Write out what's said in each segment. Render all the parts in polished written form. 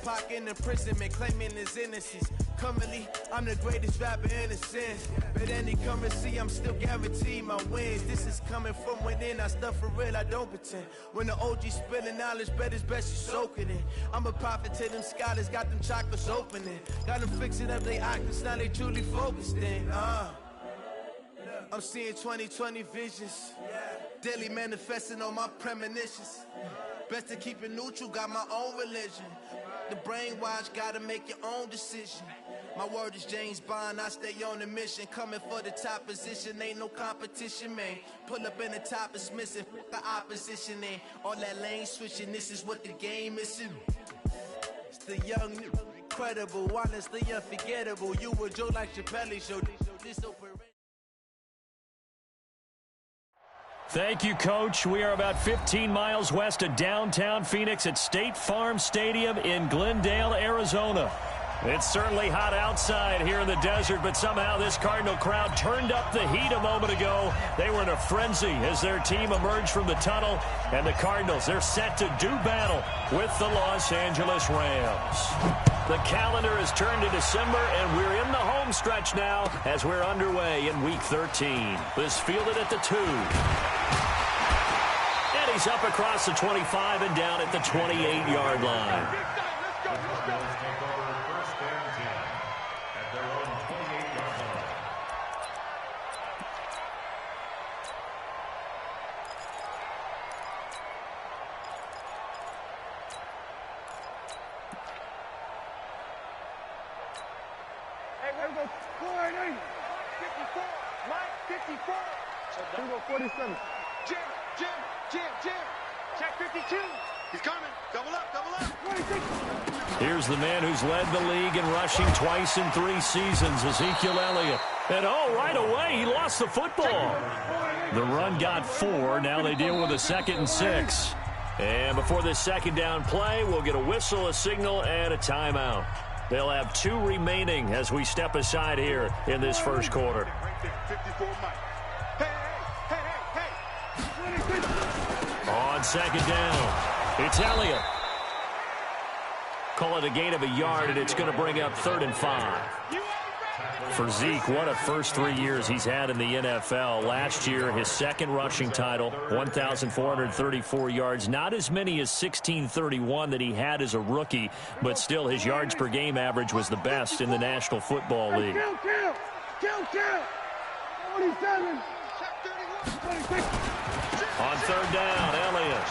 Pac in imprisonment, claiming his innocence. Currently, I'm the greatest rapper in a sense. But any currency, I'm still guaranteed my wins. This is coming from within, I stuff for real, I don't pretend. When the OG spilling knowledge, bet it's best you soak it in. I'm a prophet to them scholars, got them chakras opening. Got them fixing up they octaves, now they truly focused in. I'm seeing 2020 visions. Daily manifesting on my premonitions. Best to keep it neutral, got my own religion. The brainwash, gotta make your own decision. My word is James Bond, I stay on the mission. Coming for the top position, ain't no competition, man. Pull up in the top, it's missing, the opposition ain't. All that lane switching, this is what the game is. It's the young, incredible, honestly unforgettable. You were Joe like Chappelle show. This open. Thank you, Coach. We are about 15 miles west of downtown Phoenix at State Farm Stadium in Glendale, Arizona. It's certainly hot outside here in the desert, but somehow this Cardinal crowd turned up the heat a moment ago. They were in a frenzy as their team emerged from the tunnel, and the Cardinals, they're set to do battle with the Los Angeles Rams. The calendar has turned to December, and we're in the home stretch now as we're underway in Week 13. This fielded at the 2. And he's up across the 25 and down at the 28-yard line. Mike, 54. Here we go, 47. Jim. Check 52. He's coming. Double up. 26. Here's the man who's led the league in rushing twice in 3 seasons, Ezekiel Elliott. And right away, he lost the football. The run got 4. Now they deal with a 2nd and 6. And before this second down play, we'll get a whistle, a signal, and a timeout. They'll have 2 remaining as we step aside here in this first quarter. On second down, it's Elliott. Call it a gain of a yard, and it's going to bring up 3rd and 5. For Zeke, what a first 3 years he's had in the NFL. Last year, his 2nd rushing title, 1,434 yards. Not as many as 1,631 that he had as a rookie, but still his yards per game average was the best in the National Football League. Count. 47. On 3rd down, Elliott.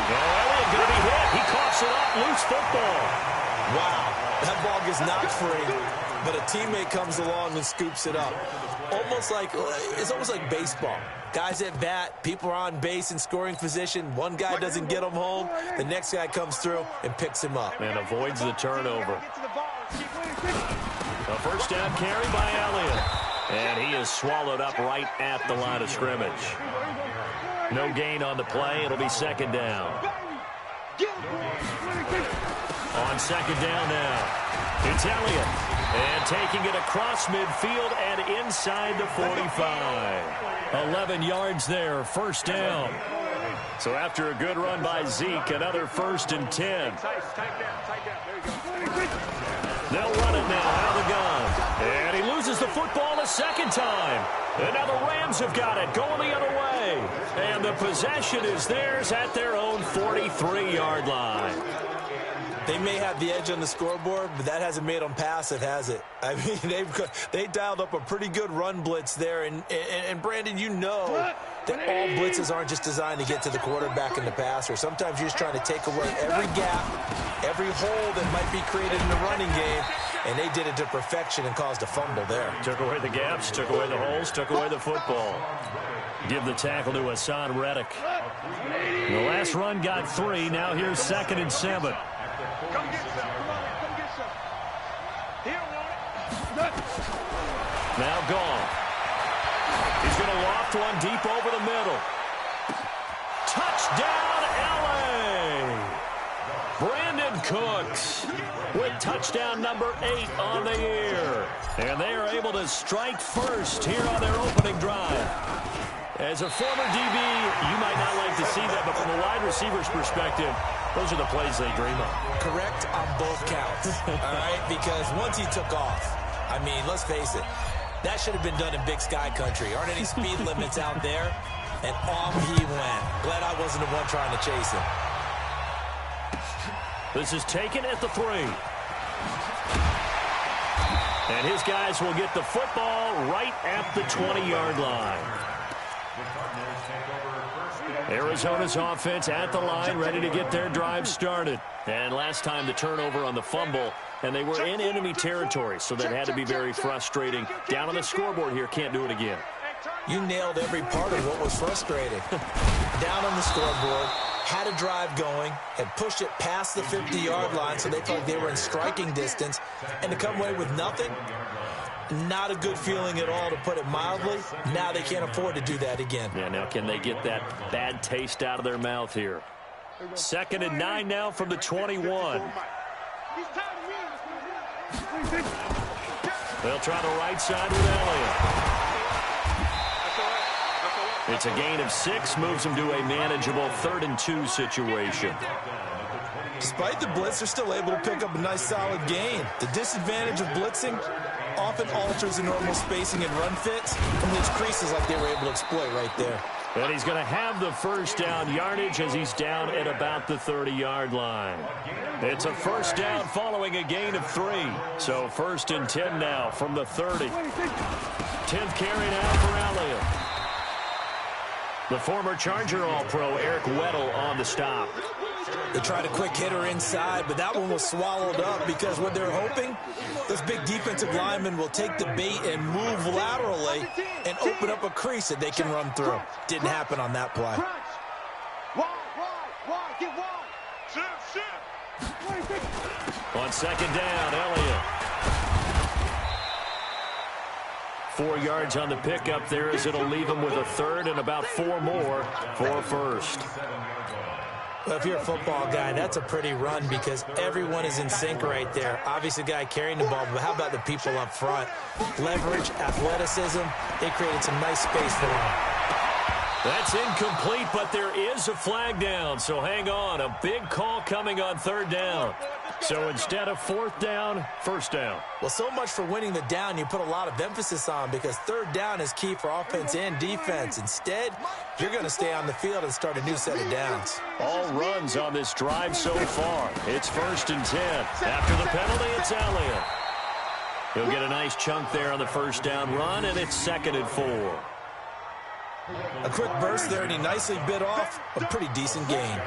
Elliott going to be hit. He coughs it up, loose football. Wow, that ball gets knocked free, but a teammate comes along and scoops it up. It's almost like baseball. Guys at bat, people are on base in scoring position. One guy doesn't get him home. The next guy comes through and picks him up. And avoids the turnover. A first down carry by Elliott. And he is swallowed up right at the line of scrimmage. No gain on the play. It'll be 2nd down. On 2nd down now, it's Elliott. And taking it across midfield and inside the 45. 11 yards there, first down. So after a good run by Zeke, another 1st and 10. They'll run it now out of the gun. And he loses the football a 2nd time. And now the Rams have got it, going the other way. And the possession is theirs at their own 43-yard line. They may have the edge on the scoreboard, but that hasn't made them passive, has it? I mean, they dialed up a pretty good run blitz there. And Brandon, you know that all blitzes aren't just designed to get to the quarterback and the passer. Sometimes you're just trying to take away every gap, every hole that might be created in the running game, and they did it to perfection and caused a fumble there. Took away the gaps, took away the holes, took away the football. Give the tackle to Hassan Reddick. The last run got 3. Now here's 2nd and 7. Come get some. He don't want it. Now gone. He's going to loft one deep over the middle. Touchdown, L.A. Brandon Cooks with touchdown number 8 on the year. And they are able to strike first here on their opening drive. As a former DB, you might not like to see that, but from a wide receiver's perspective, those are the plays they dream of. Correct. both counts, all right? Because once he took off, I mean, let's face it, that should have been done in Big Sky Country. Aren't any speed limits out there? And off he went. Glad I wasn't the one trying to chase him. This is taken at the 3. And his guys will get the football right at the 20-yard line. Arizona's offense at the line, ready to get their drive started. And last time the turnover on the fumble, and they were in enemy territory, so that had to be very frustrating. Down on the scoreboard here, can't do it again. You nailed every part of what was frustrating. Down on the scoreboard, had a drive going, had pushed it past the 50-yard line, so they felt they were in striking distance, and to come away with nothing, not a good feeling at all, to put it mildly. Now they can't afford to do that again. Yeah, now can they get that bad taste out of their mouth here? 2nd and 9 now from the 21. They'll try the right side with Elliott. It's a gain of 6, moves them to a manageable 3rd and 2 situation. Despite the blitz, they're still able to pick up a nice solid gain. The disadvantage of blitzing often alters the normal spacing and run fits from these creases like they were able to exploit right there. And he's going to have the first down yardage as he's down at about the 30-yard line. It's a first down following a gain of 3. So 1st and 10 now from the 30. 10th carry now for Elliott. The former Charger All-Pro Eric Weddle on the stop. They tried a quick hitter inside, but that one was swallowed up because what they're hoping, those big defensive linemen will take the bait and move laterally and open up a crease that they can run through. Didn't happen on that play. On 2nd down, Elliott. 4 yards on the pickup there as it'll leave him with a 3rd and about 4 more for 1st. Well, if you're a football guy, that's a pretty run because everyone is in sync right there. Obviously, the guy carrying the ball, but how about the people up front? Leverage, athleticism, they created some nice space for him. That's incomplete, but there is a flag down, so hang on. A big call coming on 3rd down. So instead of 4th down, 1st down. Well, so much for winning the down you put a lot of emphasis on because 3rd down is key for offense and defense. Instead, you're going to stay on the field and start a new set of downs. All runs on this drive so far. It's 1st and 10. After the penalty, it's Elliott. He'll get a nice chunk there on the 1st down run, and it's 2nd and 4. A quick burst there, and he nicely bit off a pretty decent gain.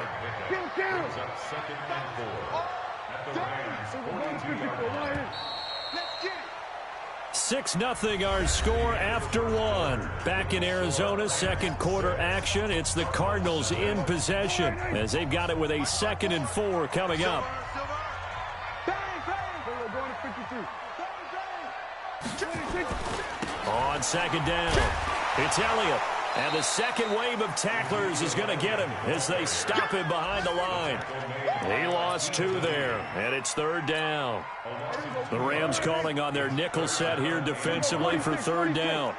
6-0 our score after 1. Back in Arizona, 2nd quarter action. It's the Cardinals in possession as they've got it with a 2nd and 4 coming up. On 2nd down, it's Elliott. And the second wave of tacklers is going to get him as they stop him behind the line. He lost 2 there, and it's 3rd down. The Rams calling on their nickel set here defensively for 3rd down.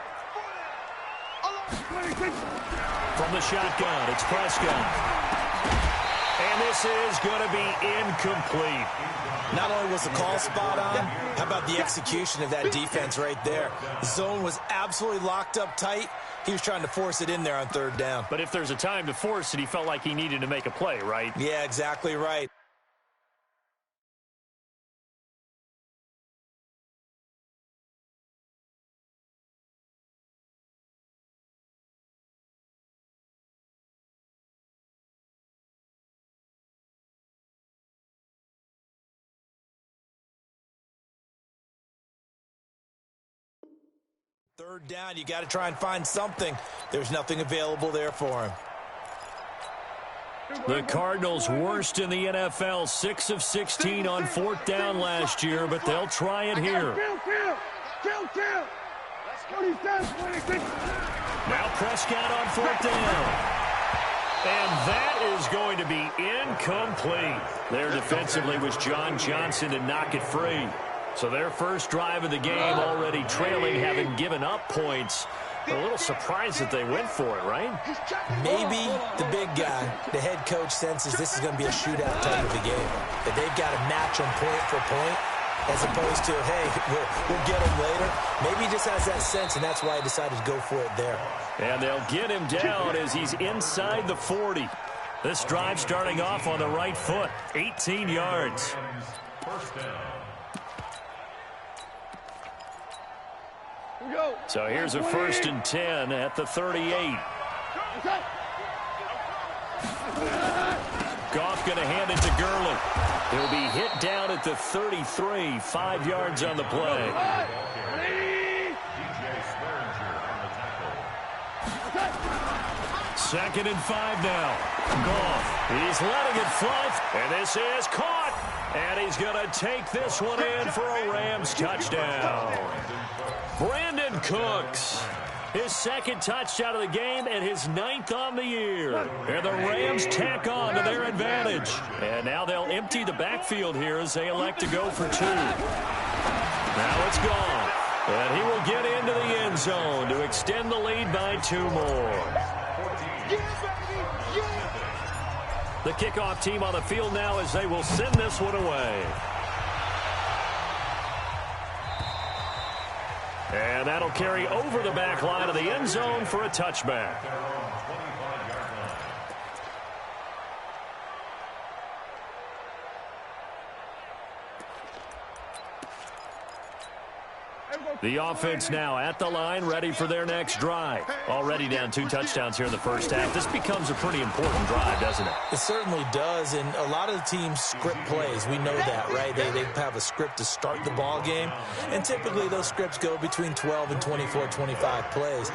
From the shotgun, it's Prescott. And this is going to be incomplete. Not only was the call spot on, how about the execution of that defense right there? The zone was absolutely locked up tight. He was trying to force it in there on 3rd down. But if there's a time to force it, he felt like he needed to make a play, right? Yeah, exactly right. Third down, you got to try and find something. There's nothing available there for him. The Cardinals worst in the NFL, 6 of 16 on 4th down last year, but they'll try it here. Now Prescott on 4th down. And that is going to be incomplete. There defensively was John Johnson to knock it free. So their first drive of the game already trailing, having given up points. A little surprised that they went for it, right? Maybe the big guy, the head coach, senses this is going to be a shootout type of a game. That they've got to match them point for point, as opposed to, hey, we'll get them later. Maybe he just has that sense, and that's why he decided to go for it there. And they'll get him down as he's inside the 40. This drive starting off on the right foot, 18 yards. So here's a 1st and 10 at the 38. Goff going to hand it to Gurley. He'll be hit down at the 33, 5 yards on the play. Second and 5 now. Goff, he's letting it fly, and this is caught. And he's going to take this one in for a Rams touchdown. Brandon Cooks, his 2nd touchdown of the game and his 9th on the year. And the Rams tack on to their advantage. And now they'll empty the backfield here as they elect to go for 2. Now it's gone. And he will get into the end zone to extend the lead by 2 more. The kickoff team on the field now as they will send this one away. And that'll carry over the back line of the end zone for a touchback. The offense now at the line, ready for their next drive. Already down 2 touchdowns here in the first half. This becomes a pretty important drive, doesn't it? It certainly does, and a lot of the teams script plays. We know that, right? They have a script to start the ball game, and typically those scripts go between 12 and 24, 25 plays.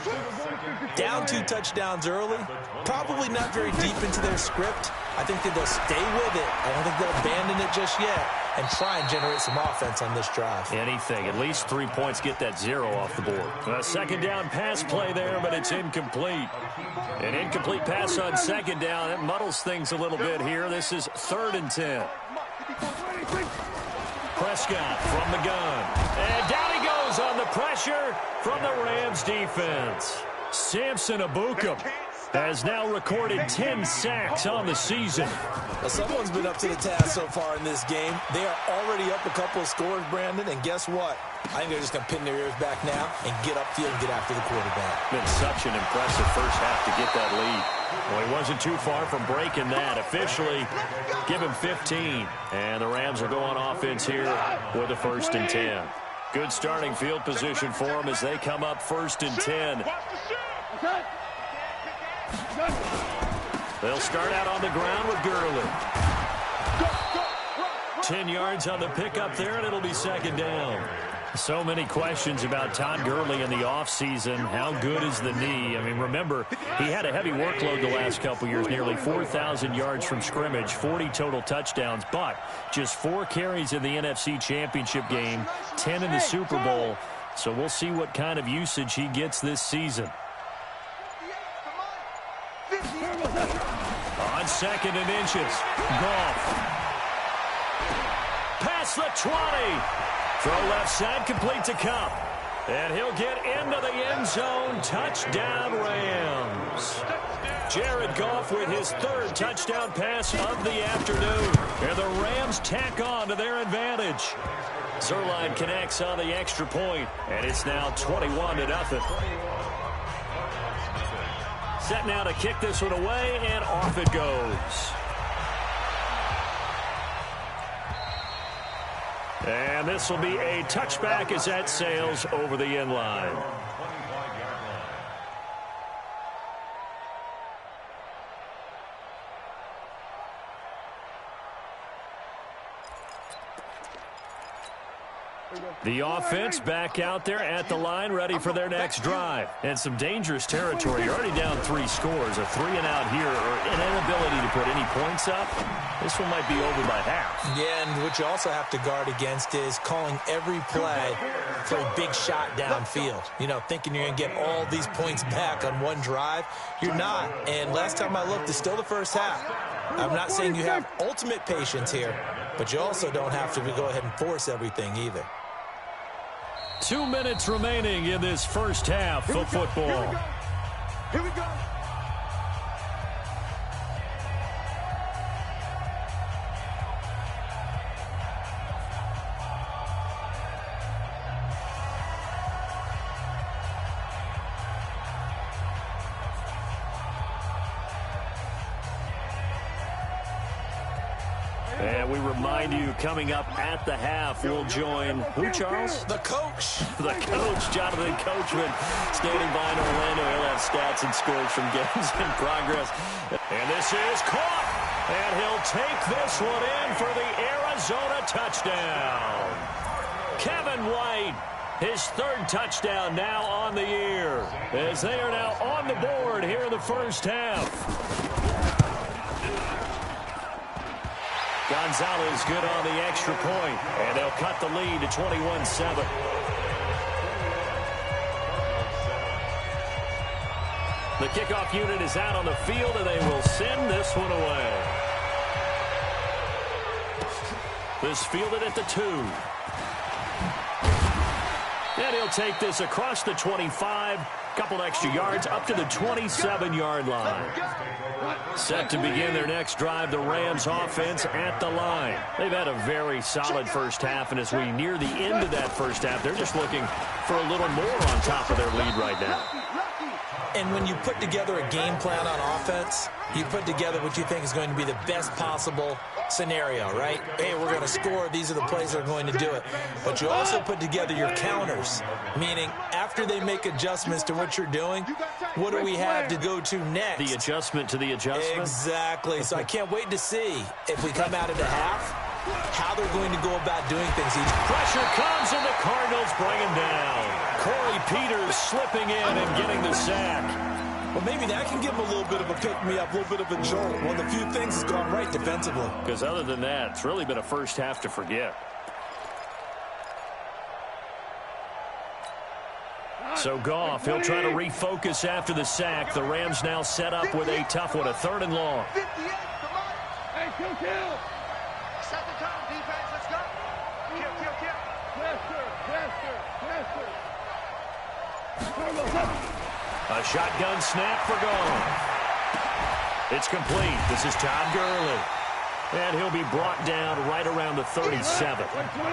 Down 2 touchdowns early, probably not very deep into their script. I think that they'll stay with it. I don't think they'll abandon it just yet and try and generate some offense on this drive. Anything. At least 3 points, get that 0 off the board. A 2nd down pass play there, but it's incomplete. An incomplete pass on 2nd down. It muddles things a little bit here. This is 3rd and 10. Prescott from the gun. And down he goes on the pressure from the Rams defense. Samson Ebukam has now recorded 10 sacks on the season. Well, someone's been up to the task so far in this game. They are already up a couple of scores, Brandon, and guess what? I think they're just going to pin their ears back now and get upfield and get after the quarterback. Been such an impressive first half to get that lead. Well, he wasn't too far from breaking that. Officially, give him 15. And the Rams will go on offense here with a 1st and 10. Good starting field position for them as they come up 1st and 10. They'll start out on the ground with Gurley. 10 yards on the pickup there, and it'll be 2nd down. So many questions about Todd Gurley in the offseason. How good is the knee? I mean, remember, he had a heavy workload the last couple years, nearly 4,000 yards from scrimmage, 40 total touchdowns, but just 4 carries in the NFC Championship game, 10 in the Super Bowl. So we'll see what kind of usage he gets this season. On 2nd and inches, Goff. Past the 20. Throw left side, complete to Cup. And he'll get into the end zone. Touchdown, Rams. Jared Goff with his 3rd touchdown pass of the afternoon. And the Rams tack on to their advantage. Zerline connects on the extra point, and it's now 21-0. Set now to kick this one away, and off it goes. And this will be a touchback as that sails over the end line. The offense back out there at the line, ready for their next drive. And some dangerous territory. You're already down 3 scores. A 3-and-out here, or an inability to put any points up. This one might be over by half. Yeah, and what you also have to guard against is calling every play for a big shot downfield. You know, thinking you're going to get all these points back on one drive. You're not. And last time I looked, it's still the first half. I'm not saying you have ultimate patience here, but you also don't have to go ahead and force everything either. 2 minutes remaining in this first half of football. Here we go. And we remind you, coming up at the half, we'll join who, Charles? The coach. The coach, Jonathan Coachman, standing by in Orlando. He'll have stats and scores from games in progress. And this is caught. And he'll take this one in for the Arizona touchdown. Kevin White, his third touchdown now on the year, as they are now on the board here in the first half. Gonzalez good on the extra point, and they'll cut the lead to 21-7. The kickoff unit is out on the field, and they will send this one away. This fielded at the 2. And he'll take this across the 25, couple extra yards, up to the 27-yard line. Set to begin their next drive, the Rams offense at the line. They've had a very solid first half, and as we near the end of that first half, they're just looking for a little more on top of their lead right now. And when you put together a game plan on offense, you put together what you think is going to be the best possible scenario, right? Hey, we're going to score. These are the plays that are going to do it. But you also put together your counters, meaning after they make adjustments to what you're doing, what do we have to go to next? The adjustment to the adjustment? Exactly. So I can't wait to see if we come out of the half, how they're going to go about doing things. Pressure comes, and the Cardinals bring him down. Corey Peters slipping in and getting the sack. Well, maybe that can give them a little bit of a pick-me-up, a little bit of a jolt. One of the few things has gone right defensively. Because other than that, it's really been a first half to forget. So Goff, he'll try to refocus after the sack. The Rams now set up with a tough one, a 3rd and long. Hey, kill. Set the tone, defense. Let's go. Kill. Pressure. A shotgun snap for Goff. It's complete. This is Todd Gurley. And he'll be brought down right around the 37.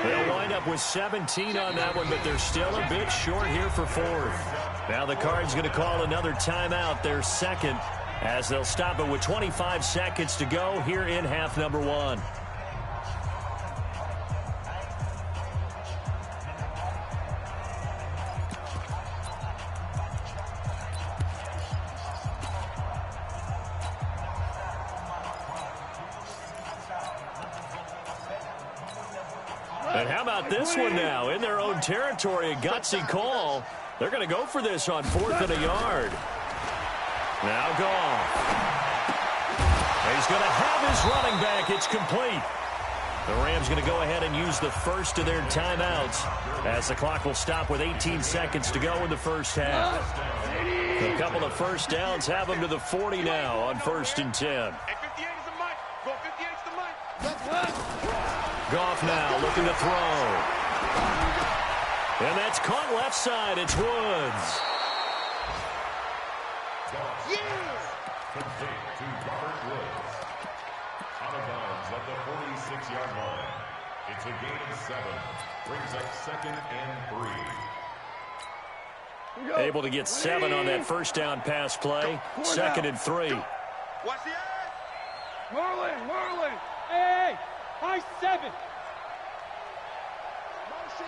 They'll wind up with 17 on that one, but they're still a bit short here for 4th. Now the Cards going to call another timeout, their second, as they'll stop it with 25 seconds to go here in half number 1. And how about this one now? In their own territory, a gutsy call. They're going to go for this on 4th and a yard. Now Goff. He's going to have his running back. It's complete. The Rams going to go ahead and use the first of their timeouts as the clock will stop with 18 seconds to go in the first half. A couple of first downs have them to the 40 now on 1st and 10. Goff now looking to throw. And that's caught left side. It's Woods. Complete to Robert Woods. Out of bounds at the 46-yard line. It's a gain of 7. Brings up 2nd and 3. Able to get 7 on that first down pass play. 2nd and 3. Watch the edge. Marlin. Hey, high 7. Motion.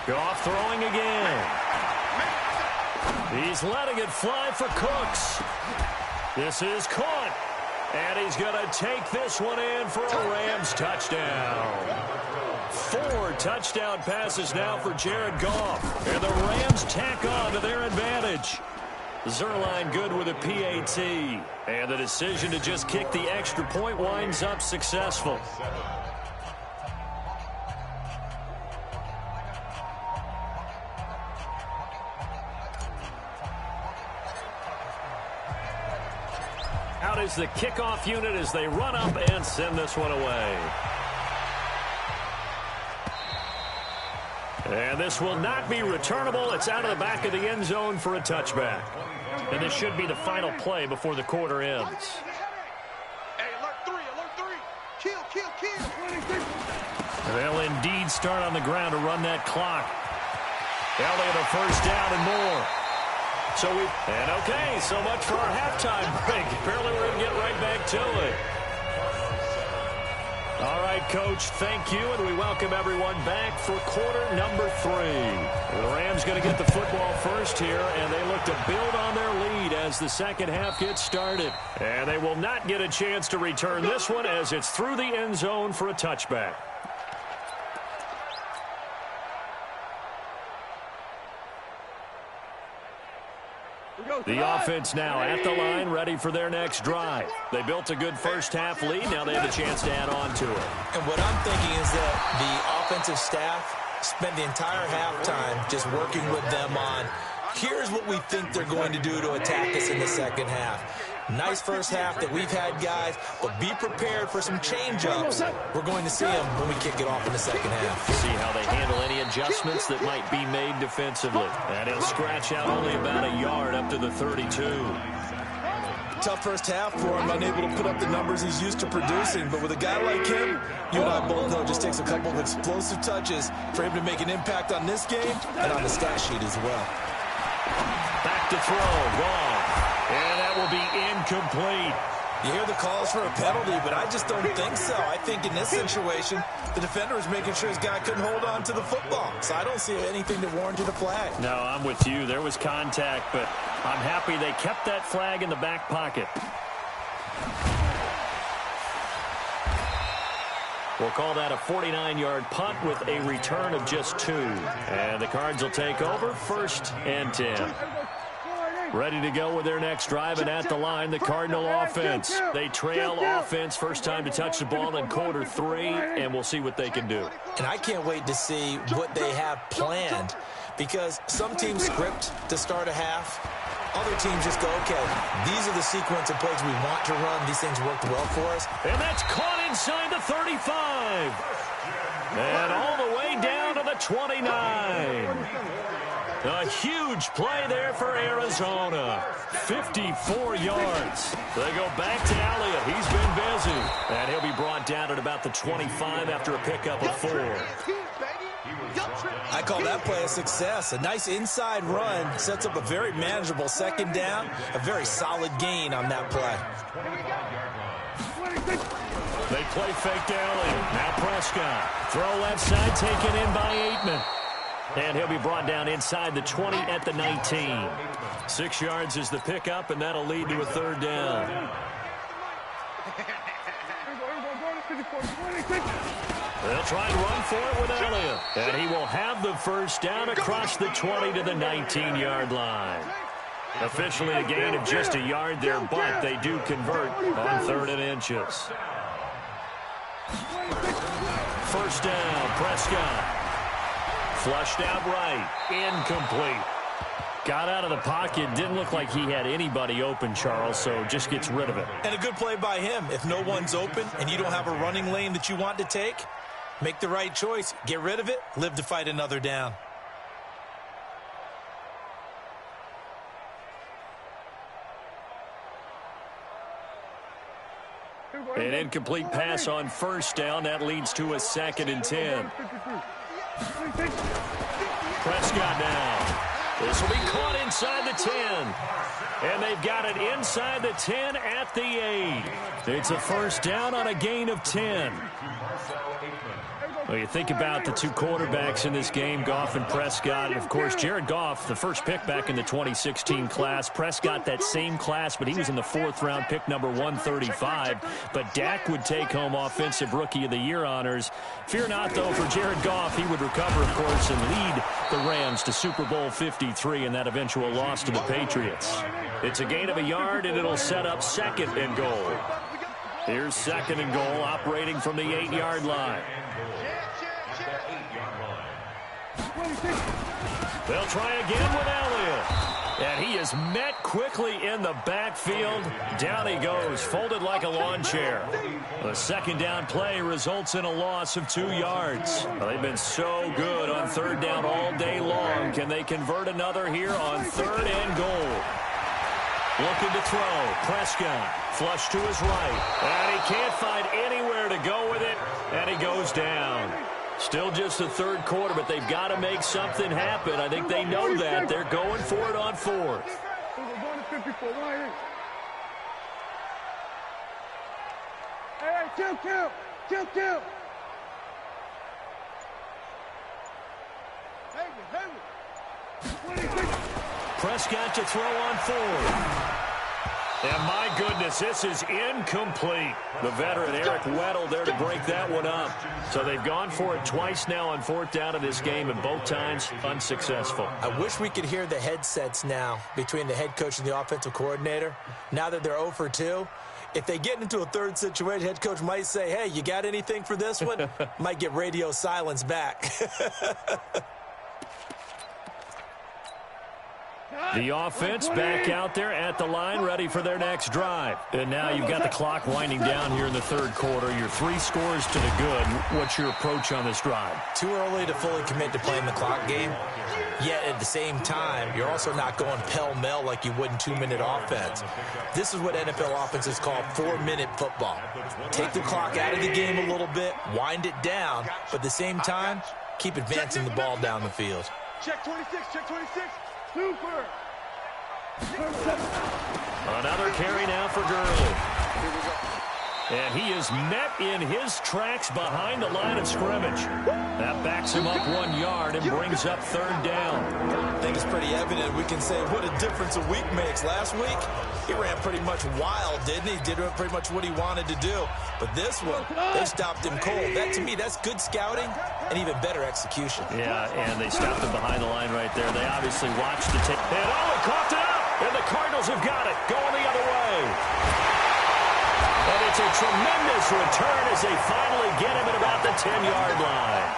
Goff throwing again. He's letting it fly for Cooks. This is caught. And he's going to take this one in for a Rams touchdown. 4 touchdown passes now for Jared Goff. And the Rams tack on to their advantage. Zerline good with a PAT. And the decision to just kick the extra point winds up successful. Out is the kickoff unit as they run up and send this one away. And this will not be returnable. It's out of the back of the end zone for a touchback. And this should be the final play before the quarter ends. Hey, alert three. Kill. They'll indeed start on the ground to run that clock. Elliott a first down and more. So much for our halftime break. Apparently we're going to get right back to it. All right, Coach, thank you, and we welcome everyone back for quarter number 3. The Rams going to get the football first here, and they look to build on their lead as the second half gets started. And they will not get a chance to return this one as it's through the end zone for a touchback. The offense now at the line, ready for their next drive. They built a good first-half lead. Now they have a chance to add on to it. And what I'm thinking is that the offensive staff spent the entire halftime just working with them on, here's what we think they're going to do to attack us in the second half. Nice first half that we've had, guys, but be prepared for some change-ups. We're going to see them when we kick it off in the second half. See how they handle any adjustments that might be made defensively. And he'll scratch out only about a yard up to the 32. Tough first half for him, unable to put up the numbers he's used to producing. But with a guy like him, you and I both know it just takes a couple of explosive touches for him to make an impact on this game and on the stat sheet as well. Back to throw, gone. And that will be incomplete. You hear the calls for a penalty, but I just don't think so. I think in this situation, the defender was making sure his guy couldn't hold on to the football. So I don't see anything that warranted a flag. No, I'm with you. There was contact, but I'm happy they kept that flag in the back pocket. We'll call that a 49-yard punt with a return of just 2. And the Cards will take over, 1st and 10. Ready to go with their next drive, and at the line, the Cardinal offense. They trail offense, first time to touch the ball in quarter 3, and we'll see what they can do. And I can't wait to see what they have planned, because some teams script to start a half. Other teams just go, okay, these are the sequence of plays we want to run. These things worked well for us. And that's caught inside the 35. And all the way down to the 29. A huge play there for Arizona. 54 yards. They go back to Elliott. He's been busy. And he'll be brought down at about the 25 after a pickup of 4. I call that play a success. A nice inside run sets up a very manageable second down. A very solid gain on that play. They play fake to Elliott. Now Prescott. Throw left side taken in by Aitman. And he'll be brought down inside the 20 at the 19. 6 yards is the pickup, and that'll lead to a 3rd down. They'll try and run for it with Elliott. And he will have the first down across the 20 to the 19-yard line. Officially a gain of just a yard there, but they do convert on 3rd and inches. First down, Prescott. Flushed out right. Incomplete. Got out of the pocket. Didn't look like he had anybody open, Charles, so just gets rid of it. And a good play by him. If no one's open and you don't have a running lane that you want to take, make the right choice. Get rid of it. Live to fight another down. An incomplete pass on first down. That leads to a 2nd and 10. Prescott now. This will be caught inside the 10. And they've got it inside the 10 at the 8. It's a first down on a gain of 10. Well, you think about the 2 quarterbacks in this game, Goff and Prescott. And, of course, Jared Goff, the first pick back in the 2016 class. Prescott, that same class, but he was in the 4th round, pick number 135. But Dak would take home Offensive Rookie of the Year honors. Fear not, though, for Jared Goff. He would recover, of course, and lead the Rams to Super Bowl 53 in that eventual loss to the Patriots. It's a gain of a yard, and it'll set up 2nd and goal. Here's 2nd and goal, operating from the 8-yard line. They'll try again with Elliott. And he is met quickly in the backfield. Down he goes, folded like a lawn chair. The second down play results in a loss of 2 yards. Well, they've been so good on third down all day long. Can they convert another here on 3rd and goal? Looking to throw. Prescott. Flush to his right. And he can't find anywhere to go with it. And he goes down. Still just the 3rd quarter, but they've got to make something happen. I think they know that. They're going for it on 4th. Hey, kill. Prescott to throw on 4th. And my goodness, this is incomplete. The veteran Eric Weddle there to break that one up. So they've gone for it twice now on 4th down in this game, and both times unsuccessful. I wish we could hear the headsets now between the head coach and the offensive coordinator. Now that they're 0 for 2, if they get into a 3rd situation, head coach might say, hey, you got anything for this one? Might get radio silence back. The offense back out there at the line, ready for their next drive. And now you've got the clock winding down here in the 3rd quarter. You're 3 scores to the good. What's your approach on this drive? Too early to fully commit to playing the clock game. Yet at the same time, you're also not going pell-mell like you would in 2-minute offense. This is what NFL offenses call 4-minute football. Take the clock out of the game a little bit, wind it down, but at the same time, keep advancing the ball down the field. Check 26. Super. Another carry now for Gurley. And he is met in his tracks behind the line of scrimmage. That backs him up 1 yard and brings up 3rd down. I think it's pretty evident. We can say what a difference a week makes. Last week, he ran pretty much wild, didn't he? Did pretty much what he wanted to do. But this one, they stopped him cold. That, to me, that's good scouting and even better execution. Yeah, and they stopped him behind the line right there. They obviously watched the tape. And he coughed it up. And the Cardinals have got it. Going the other way. And it's a tremendous return as they finally get him at about the 10-yard line.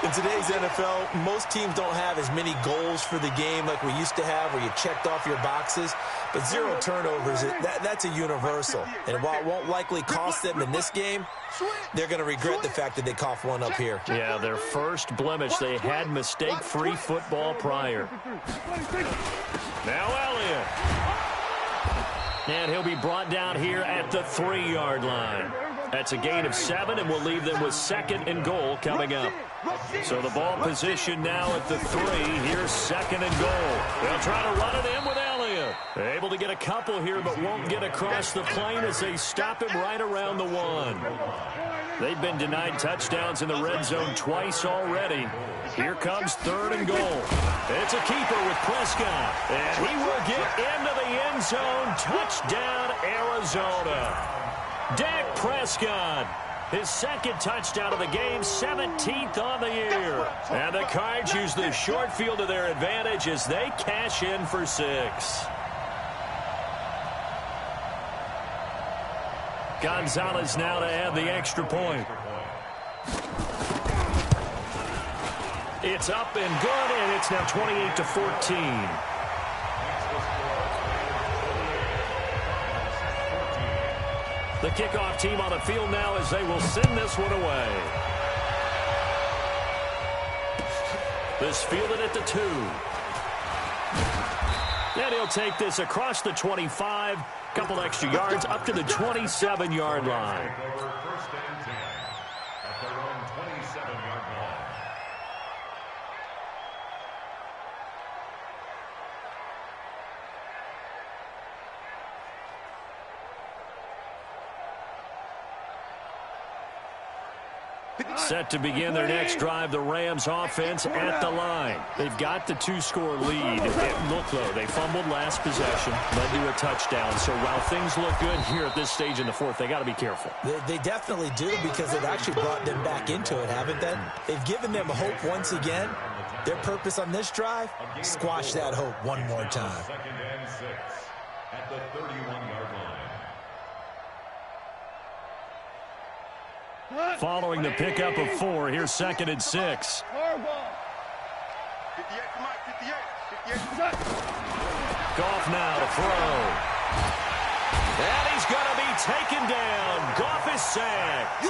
In today's NFL, most teams don't have as many goals for the game like we used to have where you checked off your boxes. But 0 turnovers, that's a universal. And while it won't likely cost them in this game, they're going to regret the fact that they coughed one up here. Yeah, their first blemish. They had mistake-free football prior. Now Elliott. And he'll be brought down here at the 3-yard line. That's a gain of 7, and we'll leave them with 2nd and goal coming up. So the ball position now at the 3. Here's 2nd and goal. They'll try to run it in with Elliott. They're able to get a couple here, but won't get across the plane as they stop him right around the 1. They've been denied touchdowns in the red zone twice already. Here comes 3rd and goal. It's a keeper with Prescott. And he will get into the end zone. Touchdown, Arizona. Dak Prescott, his 2nd touchdown of the game, 17th on the year. And the Cards use the short field to their advantage as they cash in for 6. Gonzalez now to add the extra point. It's up and good, and it's now 28-14. The kickoff team on the field now as they will send this one away. This fielded at the 2. And he'll take this across the 25. Couple extra yards up to the 27-yard line. First and 10 at their own 27-yard line. Set to begin their next drive, the Rams offense at the line. They've got the 2-score lead. Look, though, they fumbled last possession, led to a touchdown. So while things look good here at this stage in the 4th, they got to be careful. They definitely do because they've actually brought them back into it, haven't they? They've given them hope once again. Their purpose on this drive, squash that hope one more time. 2nd and 6 at the 31-yard line. Following the pickup of 4, here's 2nd and 6. Goff now to throw. And he's going to be taken down. Goff is sacked.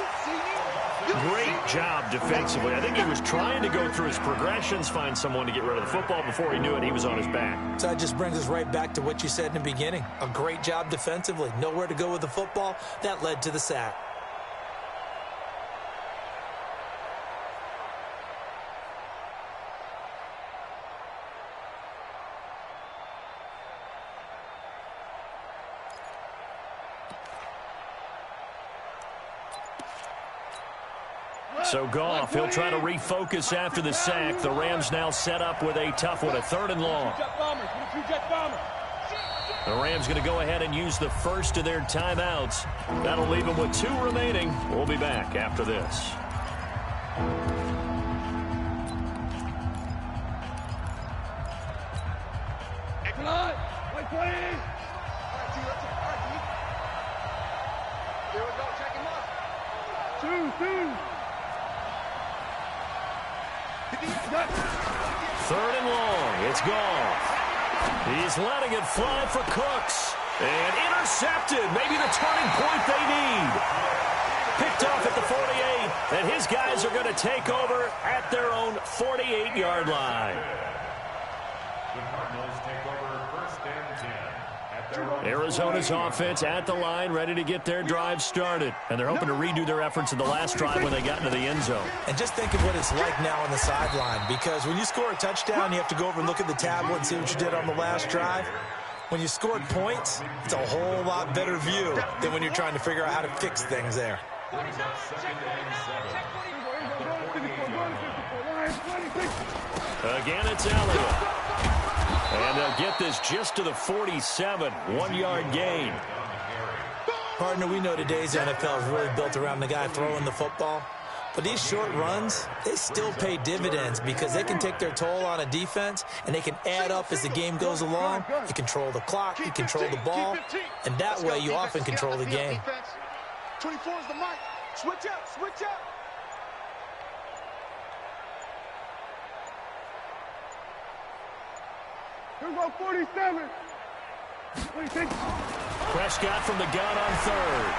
Great job defensively. I think he was trying to go through his progressions, find someone to get rid of the football. Before he knew it, he was on his back. So that just brings us right back to what you said in the beginning. A great job defensively. Nowhere to go with the football. That led to the sack. So Goff, he'll try to refocus after the sack. The Rams now set up with a tough one, a 3rd and long. The Rams going to go ahead and use the first of their timeouts. That'll leave them with 2 remaining. We'll be back after this. Here we go, check him out. 2. 3rd and long. It's Goff. He's letting it fly for Cooks. And intercepted. Maybe the turning point they need. Picked off at the 48. And his guys are going to take over at their own 48-yard line. The Cardinals take over 1st and 10. Arizona's offense at the line, ready to get their drive started. And they're hoping to redo their efforts in the last drive when they got into the end zone. And just think of what it's like now on the sideline, because when you score a touchdown, you have to go over and look at the tablet and see what you did on the last drive. When you scored points, it's a whole lot better view than when you're trying to figure out how to fix things there. Again, it's Elliott. And they'll get this just to the 47, 1-yard gain. Partner, we know today's NFL is really built around the guy throwing the football. But these short runs, they still pay dividends because they can take their toll on a defense and they can add up as the game goes along. You control the clock, you control the ball, and that way you often control the game. 24 is the mic. Switch up, switch up. Here we go, 47. Prescott from the gun on 3rd.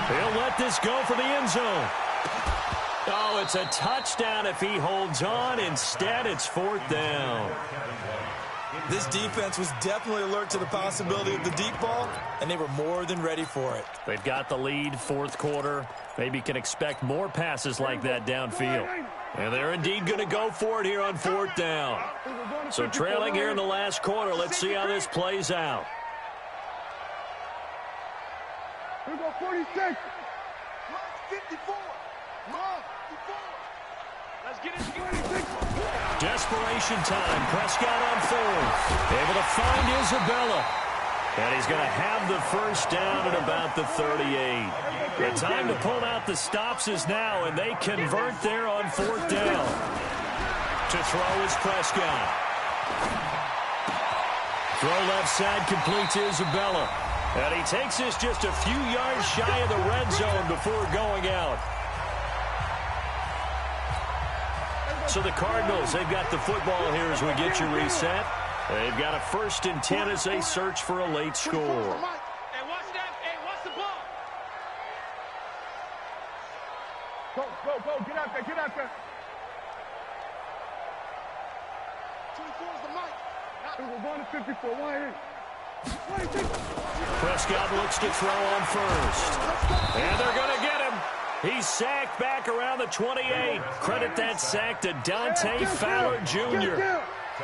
He'll let this go for the end zone. Oh, it's a touchdown if he holds on. Instead, it's 4th down. This defense was definitely alert to the possibility of the deep ball, and they were more than ready for it. They've got the lead, 4th quarter. Maybe can expect more passes like that downfield. And they're indeed going to go for it here on 4th down. So trailing here in the last quarter, let's see how this plays out. Here we go, 46. 54. Let's get it. Desperation time. Prescott on 4th. Able to find Isabella. And he's going to have the first down at about the 38. The time to pull out the stops is now, and they convert there on 4th down. To throw is Prescott. Throw left side complete to Isabella. And he takes this just a few yards shy of the red zone before going out. So the Cardinals, they've got the football here as we get you reset. They've got a 1st and 10 as they search for a late score. Hey, watch that. Hey, watch the ball. Go. Get out there, get out there. 24 is the mic. We're going to 54. Why? Prescott looks to throw on 1st. And they're going to get him. He's sacked back around the 28. Credit that sack to Dante Fowler Jr.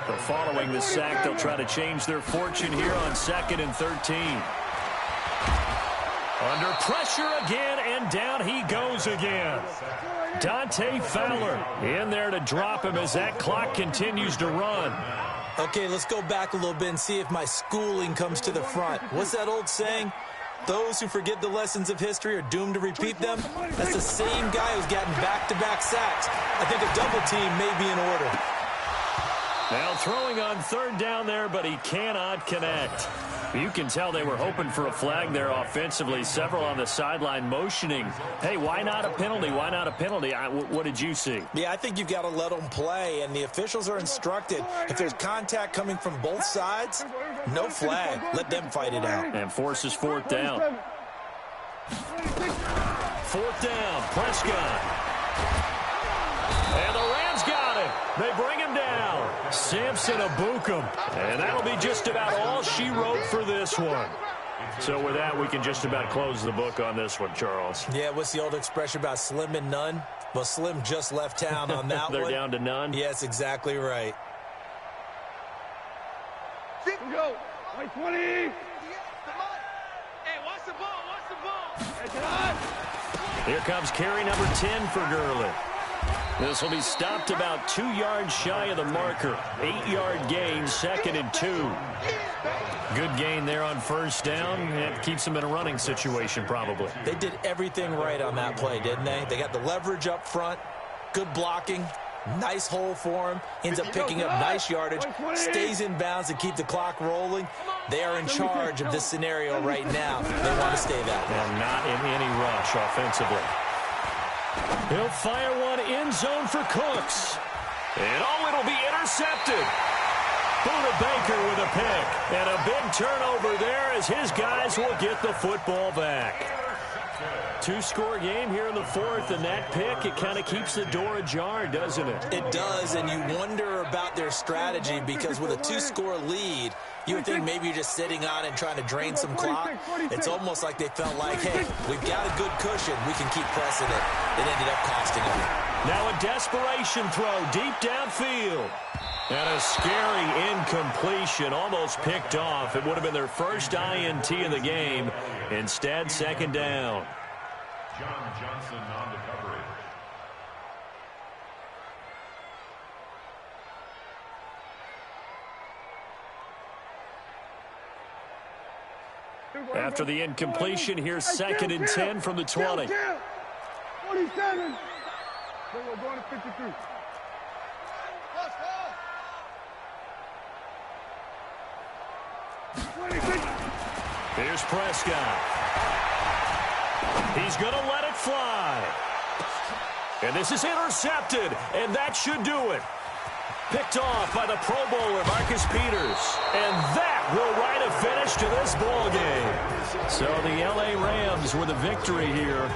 But following the sack, they'll try to change their fortune here on 2nd and 13. Under pressure again, and down he goes again. Dante Fowler in there to drop him as that clock continues to run. Okay, let's go back a little bit and see if my schooling comes to the front. What's that old saying? Those who forget the lessons of history are doomed to repeat them. That's the same guy who's gotten back-to-back sacks. I think a double team may be in order. Now throwing on 3rd down there, but he cannot connect. You can tell they were hoping for a flag there offensively. Several on the sideline motioning. Hey, why not a penalty? Why not a penalty? What did you see? Yeah, I think you've got to let them play, and the officials are instructed. If there's contact coming from both sides, No flag. Let them fight it out. And forces fourth down. Fourth down, Prescott. And the Rams got it. They bring him down. Samson Abukum. And that'll be just about all she wrote for this one. So with that, we can just about close the book on this one, Charles. Yeah, what's the old expression about slim and none? Well, Slim just left town on that They're one. down to none? Yes, exactly right. Here we go. 20. Hey, watch the ball, watch the ball. Here comes carry number 10 for Gurley. This will be stopped about 2 yards shy of the marker. 8-yard gain, 2nd and 2. Good gain there on first down. It keeps them in a running situation, probably. They did everything right on that play, didn't they? They got the leverage up front, good blocking, nice hole for him, ends up picking up nice yardage, stays in bounds to keep the clock rolling. They are in charge of this scenario right now. They want to stay that way. And not in any rush offensively. He'll fire one end zone for Cooks. And it'll be intercepted. Buda Baker with a pick. And a big turnover there as his guys will get the football back. 2-score game here in the fourth, and that pick, it kind of keeps the door ajar, doesn't it? It does, and you wonder about their strategy because with a 2-score lead, you would think maybe you're just sitting on it and trying to drain some clock. It's almost like they felt like, hey, we've got a good cushion. We can keep pressing it. It ended up costing them. Now a desperation throw deep downfield. And a scary incompletion, almost picked off. It would have been their first INT of the game. Instead, 2nd down. John Johnson on the coverage. After the incompletion, here's 2nd and 10 from the 20. 47. Then we're going to 53. Here's Prescott. He's going to let it fly. And this is intercepted, and that should do it. Picked off by the Pro Bowler, Marcus Peters. And that will write a finish to this ball game. So the L.A. Rams with a victory here.